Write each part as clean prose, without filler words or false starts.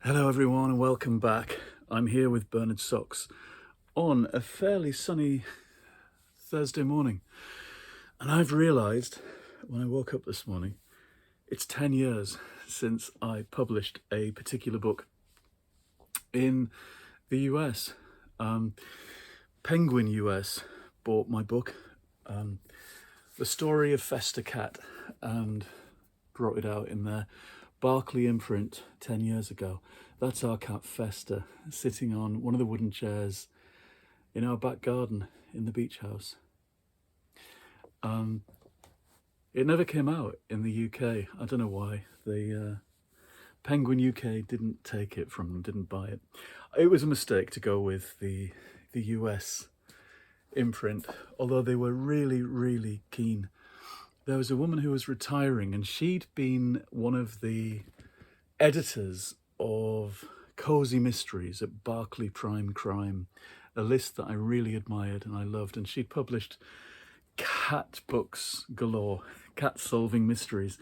Hello everyone and welcome back. I'm here with Bernard Socks on a fairly sunny Thursday morning. And I've realised when I woke up this morning, it's 10 years since I published a particular book in the US. Penguin US bought my book, The Story of Festa Cat, and brought it out in their Barclay imprint 10 years ago. That's our cat Festa, sitting on one of the wooden chairs in our back garden in the beach house. It never came out in the UK. I don't know why. The Penguin UK didn't take it from them, didn't buy it. It was a mistake to go with the US imprint, although they were really, really keen. There was a woman who was retiring and she'd been one of the editors of Cozy Mysteries at Barclay Prime Crime, a list that I really admired and I loved. And she'd published cat books galore, cat solving mysteries.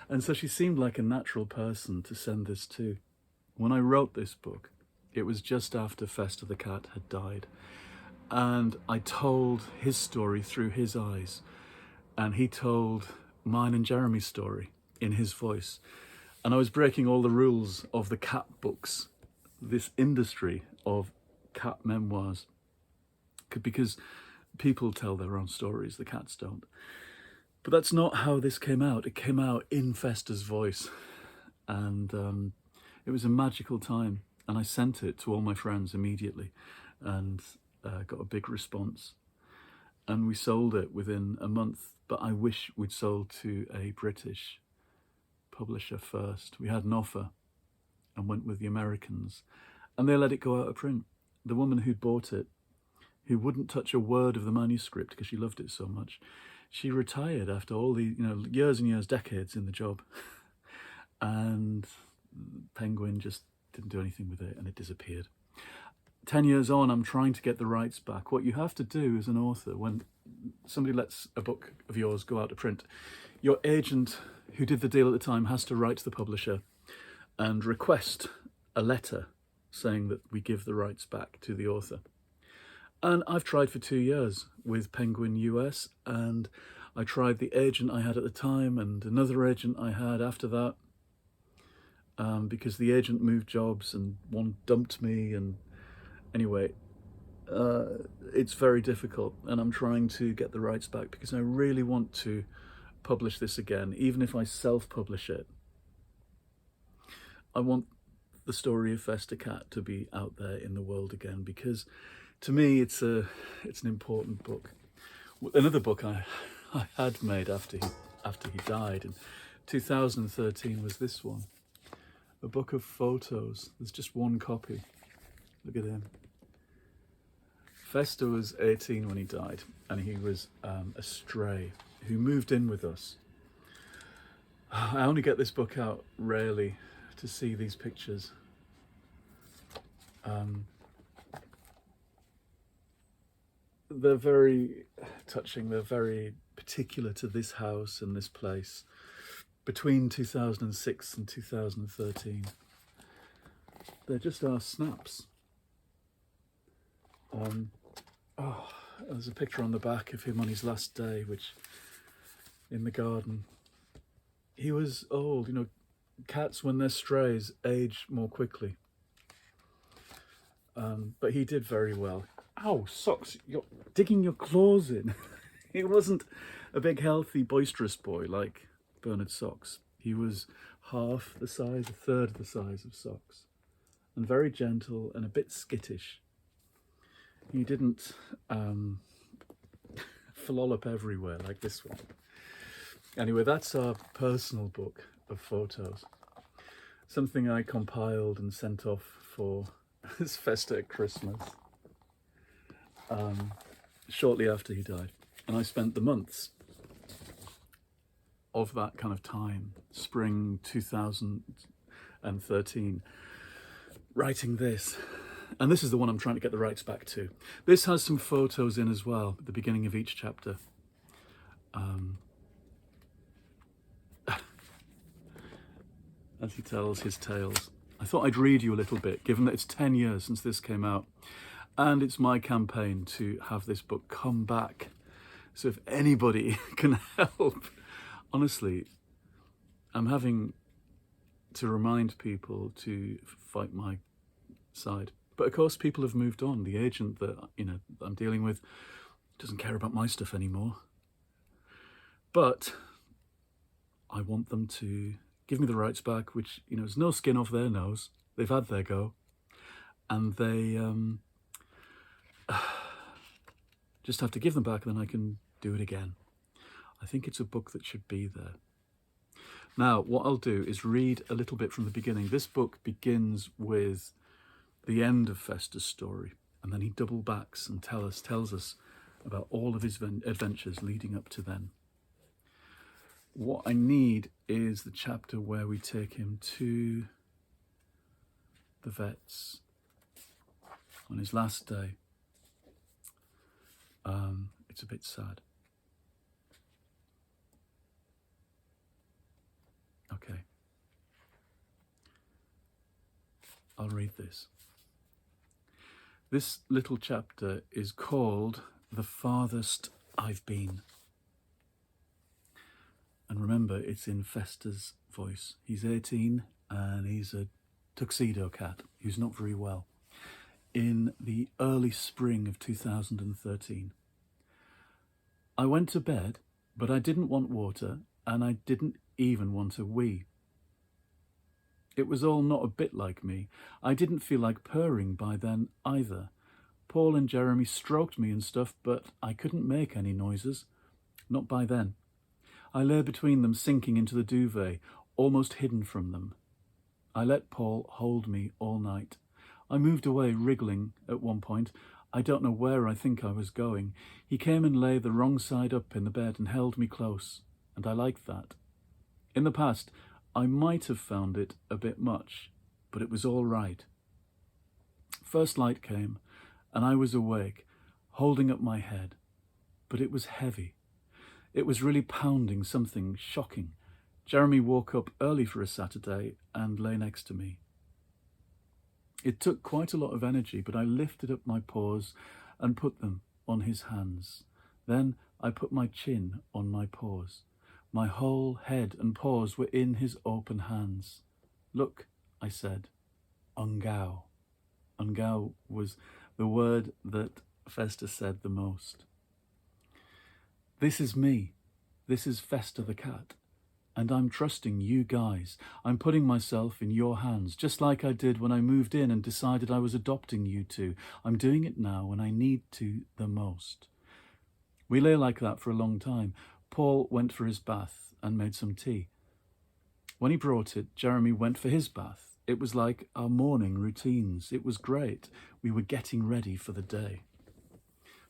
And so she seemed like a natural person to send this to. When I wrote this book, it was just after Festa the cat had died. And I told his story through his eyes. And he told mine and Jeremy's story in his voice. And I was breaking all the rules of the cat books, this industry of cat memoirs, because people tell their own stories, the cats don't. But that's not how this came out. It came out in Festa's voice. And it was a magical time. And I sent it to all my friends immediately and got a big response. And we sold it within a month, but I wish we'd sold to a British publisher first. We had an offer and went with the Americans, and they let it go out of print. The woman who'd bought it, who wouldn't touch a word of the manuscript because she loved it so much, she retired after all the years and years, decades in the job. And Penguin just didn't do anything with it and it disappeared. 10 years on, I'm trying to get the rights back. What you have to do as an author, when somebody lets a book of yours go out to print, your agent who did the deal at the time has to write to the publisher and request a letter saying that we give the rights back to the author. And I've tried for 2 years with Penguin US, and I tried the agent I had at the time and another agent I had after that, because the agent moved jobs and one dumped me. And anyway, it's very difficult, and I'm trying to get the rights back because I really want to publish this again. Even if I self-publish it, I want the story of Festa Cat to be out there in the world again, because to me it's an important book. Another book I had made after he died in 2013 was this one, a book of photos. There's just one copy. Look at him. Festa was 18 when he died, and he was a stray who moved in with us. I only get this book out rarely to see these pictures. They're very touching, they're very particular to this house and this place between 2006 and 2013. They're just our snaps. There's a picture on the back of him on his last day, which in the garden. He was old. Cats, when they're strays, age more quickly. But he did very well. Ow, Socks, you're digging your claws in. He wasn't a big, healthy, boisterous boy like Bernard Socks. He was half the size, a third the size of Socks, and very gentle and a bit skittish. He didn't flollop everywhere like this one. Anyway, that's our personal book of photos. Something I compiled and sent off for this Festa at Christmas, shortly after he died. And I spent the months of that kind of time, spring 2013, writing this. And this is the one I'm trying to get the rights back to. This has some photos in as well at the beginning of each chapter. As he tells his tales. I thought I'd read you a little bit, given that it's 10 years since this came out. And it's my campaign to have this book come back. So if anybody can help, honestly, I'm having to remind people to fight my side. But of course, people have moved on. The agent that I'm dealing with doesn't care about my stuff anymore. But I want them to give me the rights back, which, is no skin off their nose. They've had their go. And they just have to give them back, and then I can do it again. I think it's a book that should be there. Now, what I'll do is read a little bit from the beginning. This book begins with the end of Festa's story, and then he double backs and tells us about all of his adventures leading up to then. What I need is the chapter where we take him to the vets on his last day. It's a bit sad. Okay. I'll read this. This little chapter is called The Farthest I've Been. And remember, it's in Festa's voice. He's 18 and he's a tuxedo cat who's not very well. In the early spring of 2013. I went to bed, but I didn't want water, and I didn't even want a wee. It was all not a bit like me. I didn't feel like purring by then either. Paul and Jeremy stroked me and stuff, but I couldn't make any noises. Not by then. I lay between them, sinking into the duvet, almost hidden from them. I let Paul hold me all night. I moved away, wriggling at one point. I don't know where I think I was going. He came and lay the wrong side up in the bed and held me close, and I liked that. In the past, I might have found it a bit much, but it was all right. First light came, and I was awake, holding up my head, but it was heavy. It was really pounding, something shocking. Jeremy woke up early for a Saturday and lay next to me. It took quite a lot of energy, but I lifted up my paws and put them on his hands. Then I put my chin on my paws. My whole head and paws were in his open hands. Look, I said, Ungao. Ungao was the word that Festa said the most. This is me. This is Festa the cat. And I'm trusting you guys. I'm putting myself in your hands, just like I did when I moved in and decided I was adopting you two. I'm doing it now when I need to the most. We lay like that for a long time. Paul went for his bath and made some tea. When he brought it, Jeremy went for his bath. It was like our morning routines. It was great. We were getting ready for the day.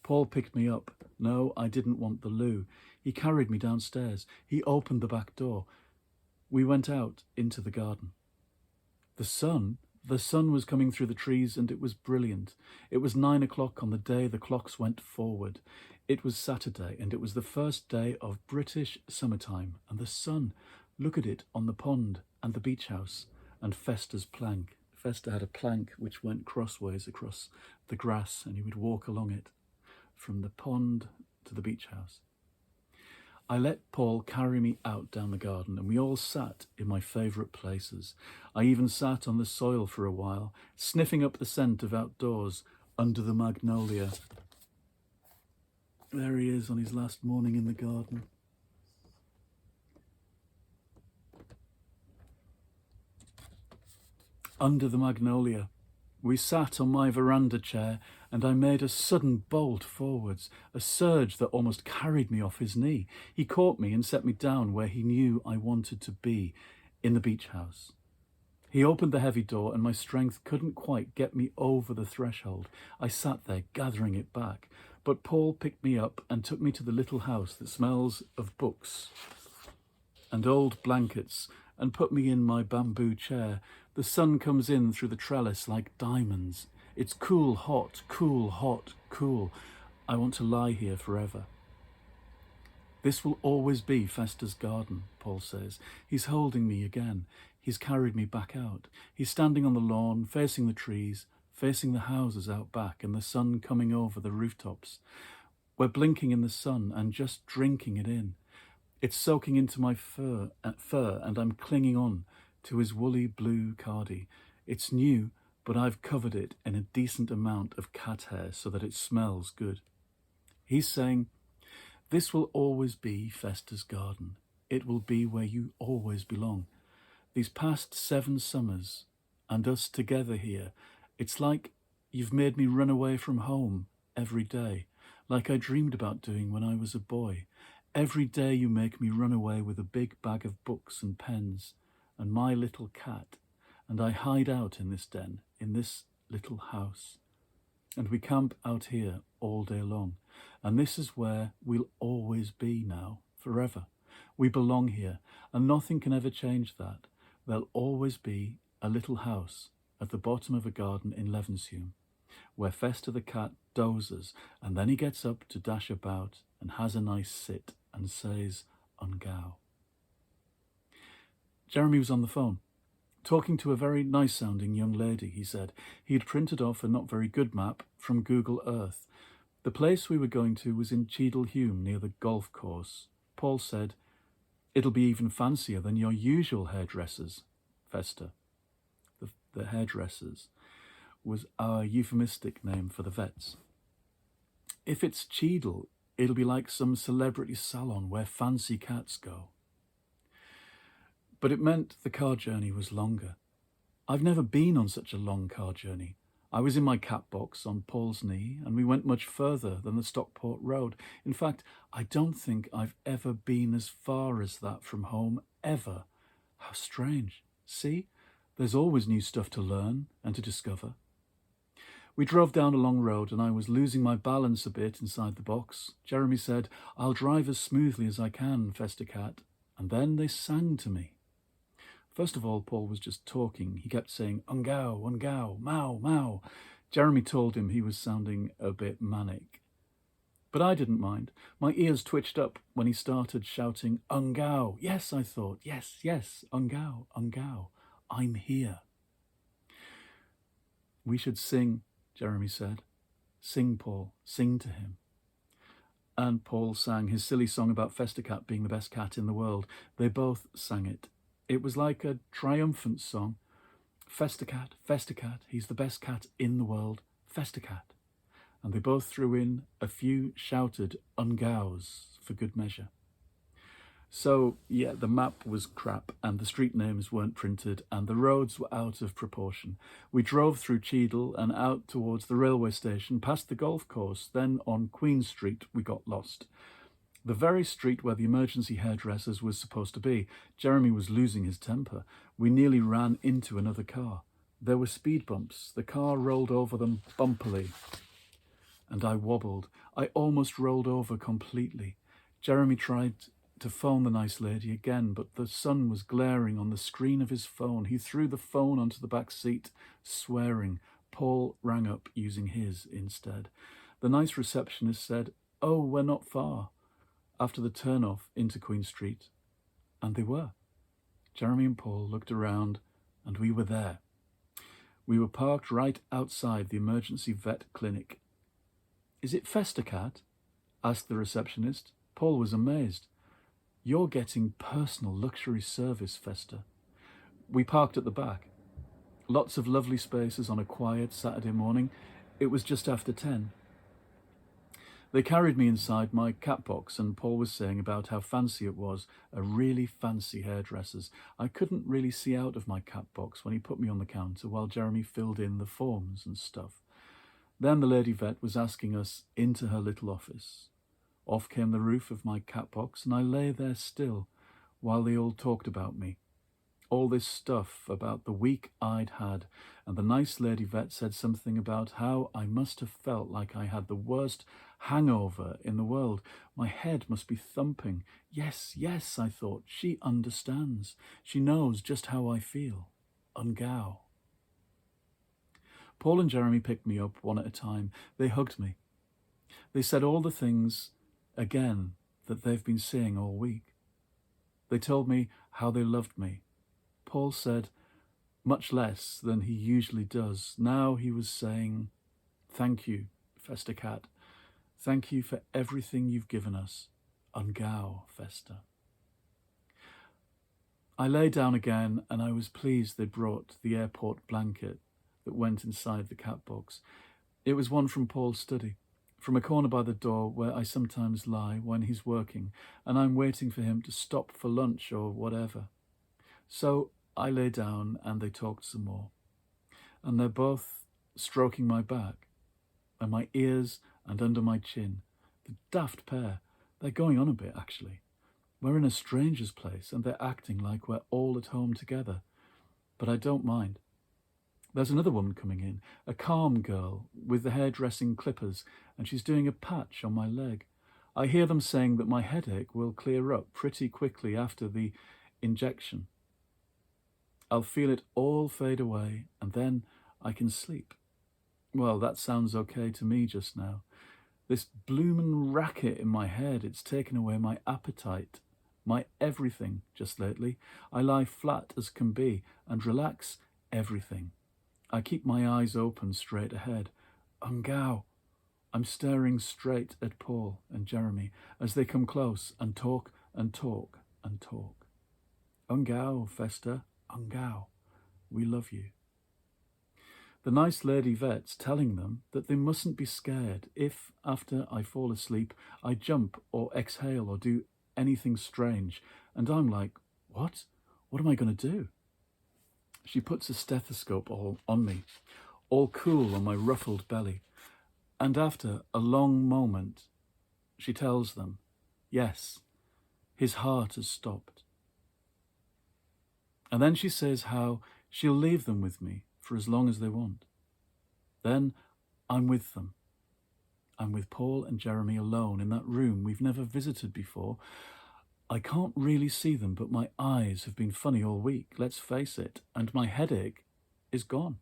Paul picked me up. No, I didn't want the loo. He carried me downstairs. He opened the back door. We went out into the garden. The sun was coming through the trees, and it was brilliant. It was 9 o'clock on the day the clocks went forward. It was Saturday, and it was the first day of British summertime, and the sun, look at it on the pond and the beach house and Festa's plank. Festa had a plank which went crossways across the grass, and he would walk along it from the pond to the beach house. I let Paul carry me out down the garden, and we all sat in my favourite places. I even sat on the soil for a while, sniffing up the scent of outdoors under the magnolia. There he is on his last morning in the garden. Under the magnolia. We sat on my veranda chair, and I made a sudden bolt forwards, a surge that almost carried me off his knee. He caught me and set me down where he knew I wanted to be, in the beach house. He opened the heavy door, and my strength couldn't quite get me over the threshold. I sat there, gathering it back. But Paul picked me up and took me to the little house that smells of books and old blankets, and put me in my bamboo chair. The sun comes in through the trellis like diamonds. It's cool, hot, cool, hot, cool. I want to lie here forever. This will always be Festa's garden, Paul says. He's holding me again. He's carried me back out. He's standing on the lawn, facing the trees, facing the houses out back, and the sun coming over the rooftops. We're blinking in the sun and just drinking it in. It's soaking into my fur, and I'm clinging on to his woolly blue cardi. It's new, but I've covered it in a decent amount of cat hair so that it smells good. He's saying, "This will always be Festa's garden. It will be where you always belong. These past 7 summers, and us together here, it's like you've made me run away from home every day, like I dreamed about doing when I was a boy. Every day you make me run away with a big bag of books and pens and my little cat, and I hide out in this den, in this little house. And we camp out here all day long, and this is where we'll always be now, forever. We belong here, and nothing can ever change that. There'll always be a little house at the bottom of a garden in Levenshulme, where Festa the cat dozes, and then he gets up to dash about and has a nice sit and says, 'Ungao.'" Jeremy was on the phone, talking to a very nice-sounding young lady, he said. He had printed off a not very good map from Google Earth. The place we were going to was in Cheadle-Hulme, near the golf course. Paul said, "It'll be even fancier than your usual hairdressers, Festa." The hairdressers was our euphemistic name for the vets. "If it's Cheadle, it'll be like some celebrity salon where fancy cats go." But it meant the car journey was longer. I've never been on such a long car journey. I was in my cat box on Paul's knee, and we went much further than the Stockport Road. In fact, I don't think I've ever been as far as that from home, ever. How strange. See? There's always new stuff to learn and to discover. We drove down a long road, and I was losing my balance a bit inside the box. Jeremy said, "I'll drive as smoothly as I can, Festa Cat." And then they sang to me. First of all, Paul was just talking. He kept saying, "Ungao, ungao, mau, mau." Jeremy told him he was sounding a bit manic. But I didn't mind. My ears twitched up when he started shouting, "Ungao." Yes, I thought, yes, ungao, ungao. I'm here. "We should sing," Jeremy said. "Sing, Paul, sing to him." And Paul sang his silly song about Festa Cat being the best cat in the world. They both sang it. It was like a triumphant song. Festa Cat, he's the best cat in the world, Festa Cat. And they both threw in a few shouted ungaos for good measure. So, yeah, the map was crap, and the street names weren't printed, and the roads were out of proportion. We drove through Cheadle and out towards the railway station, past the golf course. Then on Queen Street we got lost. The very street where the emergency hairdressers was supposed to be. Jeremy was losing his temper. We nearly ran into another car. There were speed bumps. The car rolled over them bumpily, and I wobbled. I almost rolled over completely. Jeremy tried to phone the nice lady again, but the sun was glaring on the screen of his phone. He threw the phone onto the back seat, swearing. Paul rang up using his instead. The nice receptionist said, "Oh, we're not far," after the turn-off into Queen Street. And they were. Jeremy and Paul looked around, and we were there. We were parked right outside the emergency vet clinic. "Is it Festa Cat?" asked the receptionist. Paul was amazed. "You're getting personal luxury service, Festa." We parked at the back. Lots of lovely spaces on a quiet Saturday morning. It was just after 10. They carried me inside my cat box, and Paul was saying about how fancy it was, a really fancy hairdresser's. I couldn't really see out of my cat box when he put me on the counter while Jeremy filled in the forms and stuff. Then the lady vet was asking us into her little office. Off came the roof of my cat box, and I lay there still while they all talked about me. All this stuff about the week I'd had, and the nice lady vet said something about how I must have felt like I had the worst hangover in the world. My head must be thumping. Yes, I thought, she understands. She knows just how I feel. Ungao. Paul and Jeremy picked me up one at a time. They hugged me. They said all the things again that they've been saying all week. They told me how they loved me. Paul said much less than he usually does. Now he was saying, "Thank you, Festa Cat. Thank you for everything you've given us. Ungau, Festa." I lay down again, and I was pleased they brought the airport blanket that went inside the cat box. It was one from Paul's study, from a corner by the door where I sometimes lie when he's working, and I'm waiting for him to stop for lunch or whatever. So I lay down, and they talked some more. And they're both stroking my back, and my ears, and under my chin. The daft pair. They're going on a bit, actually. We're in a stranger's place, and they're acting like we're all at home together. But I don't mind. There's another woman coming in, a calm girl with the hairdressing clippers, and she's doing a patch on my leg. I hear them saying that my headache will clear up pretty quickly after the injection. I'll feel it all fade away, and then I can sleep. Well, that sounds okay to me just now. This bloomin' racket in my head, it's taken away my appetite, my everything just lately. I lie flat as can be and relax everything. I keep my eyes open straight ahead. Ungau. I'm staring straight at Paul and Jeremy as they come close and talk and talk and talk. Ungau, Festa, Ungau. We love you. The nice lady vet's telling them that they mustn't be scared if, after I fall asleep, I jump or exhale or do anything strange. And I'm like, what? What am I going to do? She puts a stethoscope all on me, all cool on my ruffled belly. And after a long moment, she tells them, yes, his heart has stopped. And then she says how she'll leave them with me for as long as they want. Then I'm with them. I'm with Paul and Jeremy alone in that room we've never visited before. I can't really see them, but my eyes have been funny all week, let's face it, and my headache is gone.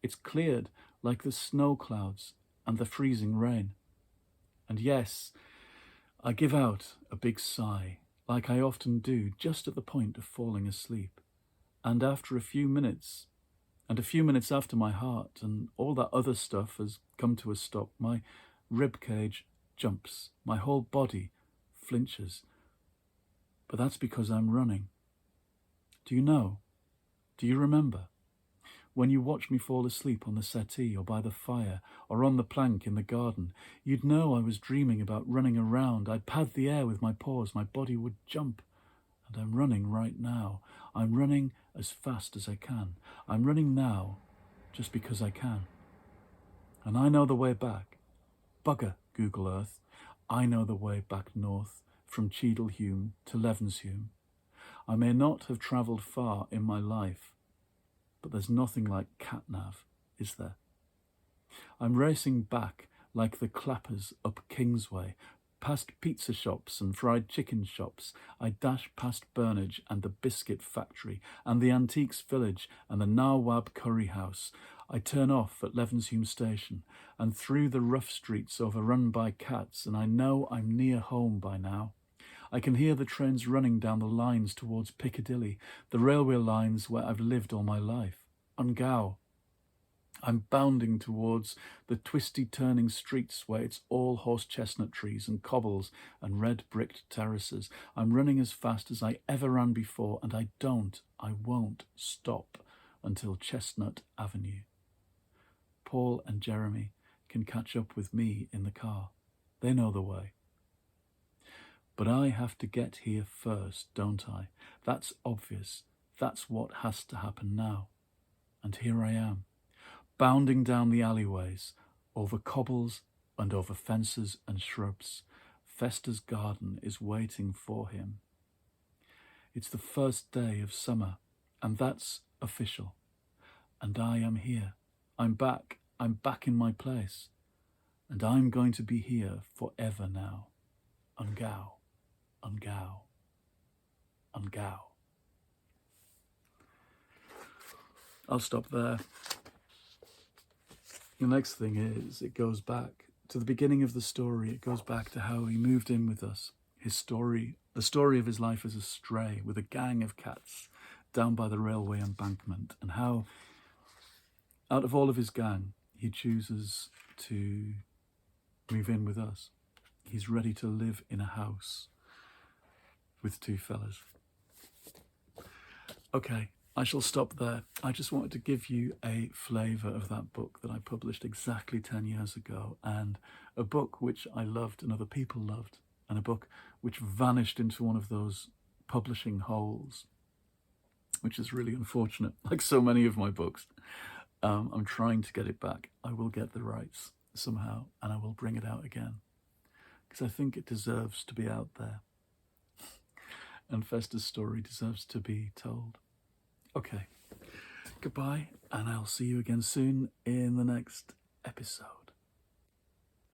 It's cleared like the snow clouds and the freezing rain. And yes, I give out a big sigh, like I often do just at the point of falling asleep. And after a few minutes, and a few minutes after my heart and all that other stuff has come to a stop, my rib cage jumps, my whole body flinches. But that's because I'm running. Do you know? Do you remember? When you watched me fall asleep on the settee or by the fire or on the plank in the garden, you'd know I was dreaming about running around. I'd pad the air with my paws, my body would jump. And I'm running right now. I'm running as fast as I can. I'm running now just because I can. And I know the way back. Bugger Google Earth. I know the way back north from Cheadlehume to Levenshume. I may not have travelled far in my life, but there's nothing like catnav, is there? I'm racing back like the clappers up Kingsway, past pizza shops and fried chicken shops. I dash past Burnage and the biscuit factory and the antiques village and the Nawab curry house. I turn off at Levenshume station and through the rough streets overrun by cats, and I know I'm near home by now. I can hear the trains running down the lines towards Piccadilly, the railway lines where I've lived all my life. Ungau. I'm bounding towards the twisty turning streets where it's all horse chestnut trees and cobbles and red bricked terraces. I'm running as fast as I ever ran before, and I won't stop until Chestnut Avenue. Paul and Jeremy can catch up with me in the car. They know the way. But I have to get here first, don't I? That's obvious. That's what has to happen now. And here I am, bounding down the alleyways, over cobbles and over fences and shrubs. Festa's garden is waiting for him. It's the first day of summer, and that's official. And I am here. I'm back in my place. And I'm going to be here forever now. Ungau. Ungau. Ungau. I'll stop there. The next thing is, it goes back to the beginning of the story. It goes back to how he moved in with us. His story, the story of his life as a stray with a gang of cats down by the railway embankment, and how out of all of his gang, he chooses to move in with us. He's ready to live in a house with two fellas. Okay, I shall stop there. I just wanted to give you a flavour of that book that I published exactly 10 years ago, and a book which I loved and other people loved, and a book which vanished into one of those publishing holes, which is really unfortunate, like so many of my books. I'm trying to get it back. I will get the rights somehow, and I will bring it out again, because I think it deserves to be out there. And Festa's story deserves to be told. Okay, goodbye, and I'll see you again soon in the next episode.